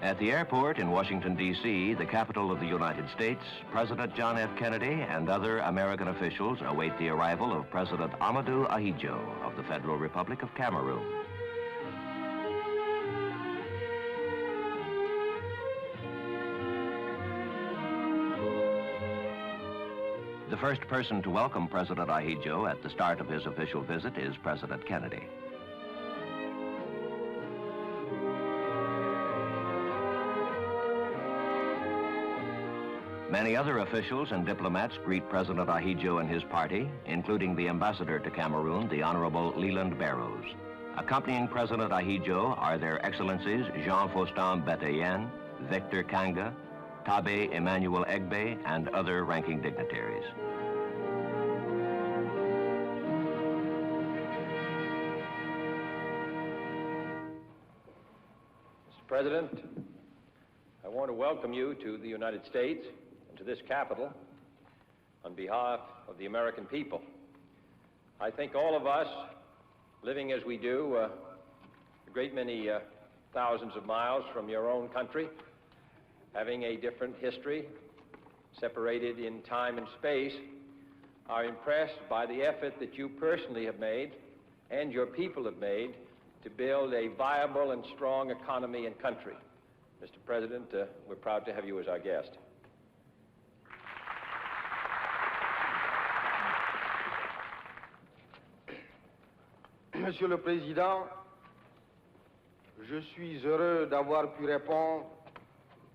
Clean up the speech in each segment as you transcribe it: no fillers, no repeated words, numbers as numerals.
At the airport in Washington, D.C., the capital of the United States, President John F. Kennedy and other American officials await the arrival of President Ahidjo of the Federal Republic of Cameroon. The first person to welcome President Ahidjo at the start of his official visit is President Kennedy. Many other officials and diplomats greet President Ahidjo and his party, including the ambassador to Cameroon, the Honorable Leland Barrows. Accompanying President Ahidjo are Their Excellencies Jean-Faustin Bataillon, Victor Kanga, Tabe Emmanuel Egbe, and other ranking dignitaries. Mr. President, I want to welcome you to the United States and to this capital on behalf of the American people. I think all of us, living as we do, a great many thousands of miles from your own country, having a different history, separated in time and space, are impressed by the effort that you personally have made and your people have made to build a viable and strong economy and country. Mr. President, we're proud to have you as our guest. Monsieur le Président, je suis heureux d'avoir pu répondre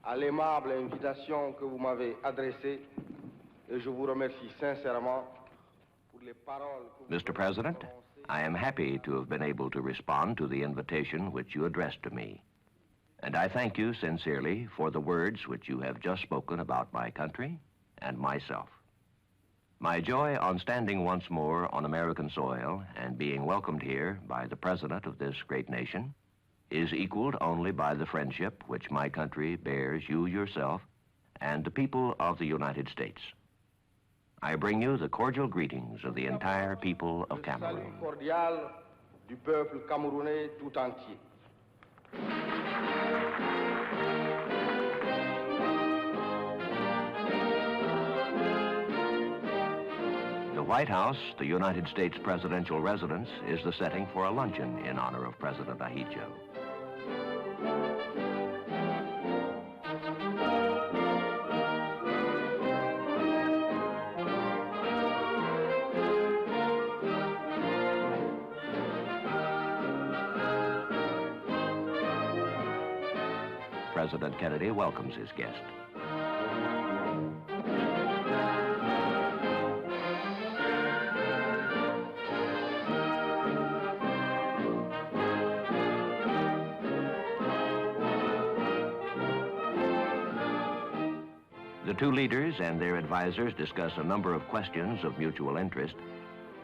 à l'aimable invitation que vous m'avez adressée et je vous remercie sincèrement pour les paroles que vous Mr. President, I am happy to have been able to respond to the invitation which you addressed to me. And I thank you sincerely for the words which you have just spoken about my country and myself. My joy on standing once more on American soil and being welcomed here by the President of this great nation is equaled only by the friendship which my country bears you yourself and the people of the United States. I bring you the cordial greetings of the entire people of Cameroon. Salut cordial du peuple camerounais tout entier. The White House, the United States presidential residence, is the setting for a luncheon in honor of President Ahidjo. President Kennedy welcomes his guest. The two leaders and their advisors discuss a number of questions of mutual interest.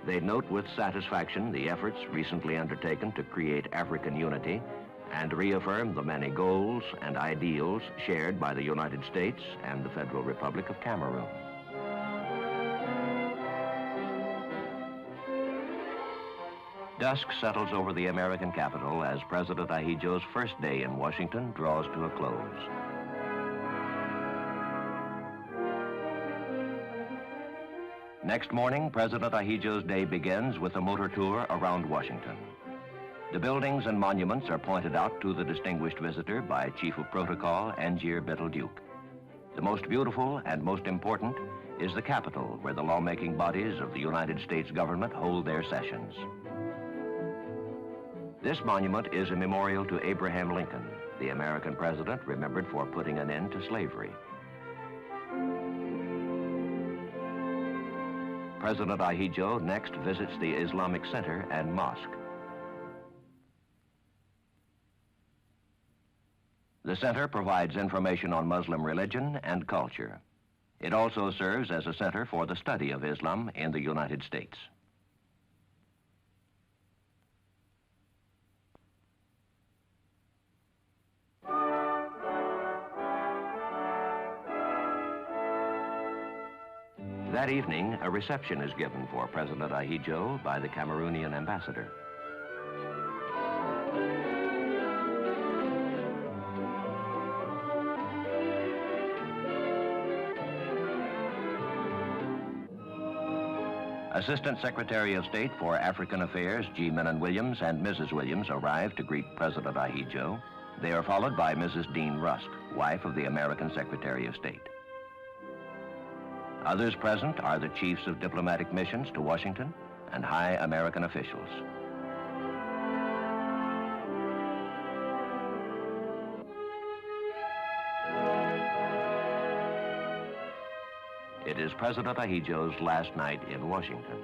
They note with satisfaction the efforts recently undertaken to create African unity and reaffirm the many goals and ideals shared by the United States and the Federal Republic of Cameroon. Dusk settles over the American capital as President Ahidjo's first day in Washington draws to a close. Next morning, President Ahidjo's day begins with a motor tour around Washington. The buildings and monuments are pointed out to the distinguished visitor by Chief of Protocol Angier Bettelduke. The most beautiful and most important is the Capitol, where the lawmaking bodies of the United States government hold their sessions. This monument is a memorial to Abraham Lincoln, the American president remembered for putting an end to slavery. President Ahidjo next visits the Islamic Center and Mosque. The center provides information on Muslim religion and culture. It also serves as a center for the study of Islam in the United States. That evening, a reception is given for President Ahidjo by the Cameroonian ambassador. Assistant Secretary of State for African Affairs, G. Menon Williams, and Mrs. Williams arrive to greet President Ahidjo. They are followed by Mrs. Dean Rusk, wife of the American Secretary of State. Others present are the chiefs of diplomatic missions to Washington and high American officials. It is President Ahidjo's last night in Washington.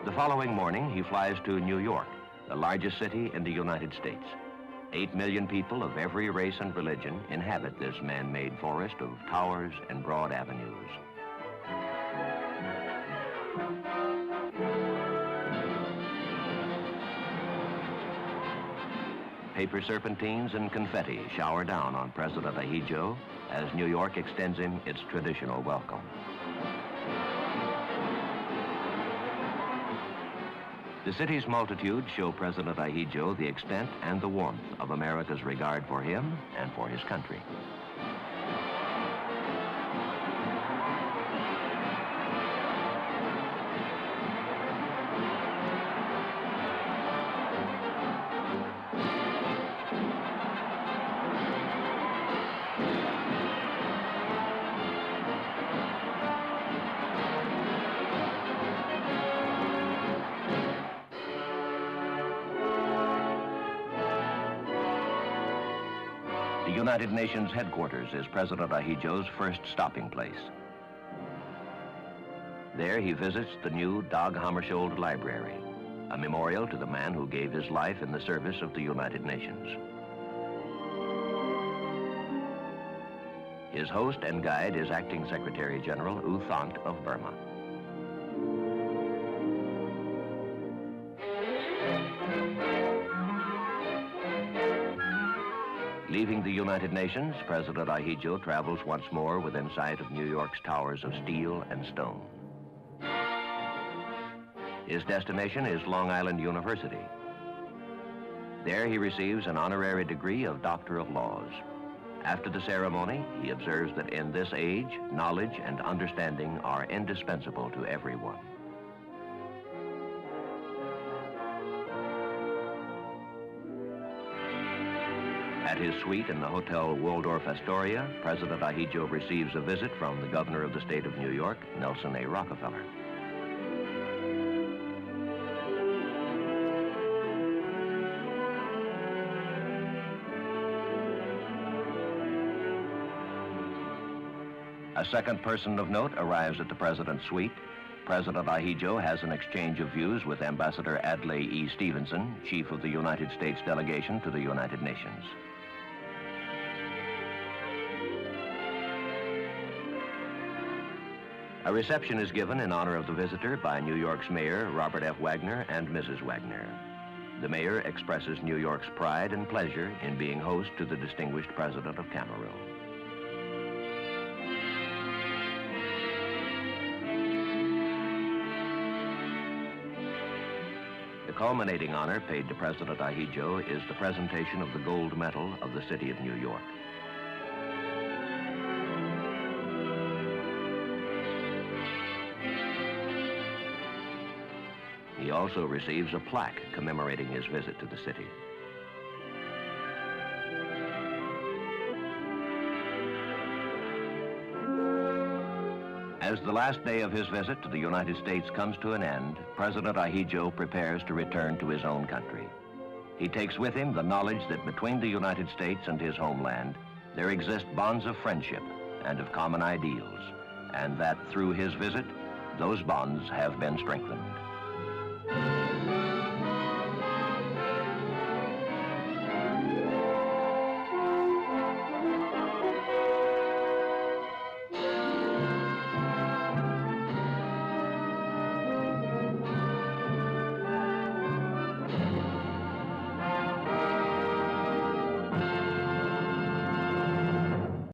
The following morning, he flies to New York, the largest city in the United States. 8 million people of every race and religion inhabit this man-made forest of towers and broad avenues. Paper serpentines and confetti shower down on President Ahidjo as New York extends him its traditional welcome. The city's multitude show President Ahidjo the extent and the warmth of America's regard for him and for his country. The United Nations headquarters is President Ahidjo's first stopping place. There he visits the new Dag Hammarskjöld Library, a memorial to the man who gave his life in the service of the United Nations. His host and guide is Acting Secretary General U Thant of Burma. Leaving the United Nations, President Ahidjo travels once more within sight of New York's towers of steel and stone. His destination is Long Island University. There he receives an honorary degree of Doctor of Laws. After the ceremony, he observes that in this age, knowledge and understanding are indispensable to everyone. At his suite in the Hotel Waldorf Astoria, President Ahidjo receives a visit from the governor of the state of New York, Nelson A. Rockefeller. A second person of note arrives at the president's suite. President Ahidjo has an exchange of views with Ambassador Adlai E. Stevenson, chief of the United States delegation to the United Nations. A reception is given in honor of the visitor by New York's mayor, Robert F. Wagner, and Mrs. Wagner. The mayor expresses New York's pride and pleasure in being host to the distinguished president of Cameroon. The culminating honor paid to President Ahidjo is the presentation of the gold medal of the city of New York. He also receives a plaque commemorating his visit to the city. As the last day of his visit to the United States comes to an end, President Ahidjo prepares to return to his own country. He takes with him the knowledge that between the United States and his homeland, there exist bonds of friendship and of common ideals, and that through his visit, those bonds have been strengthened.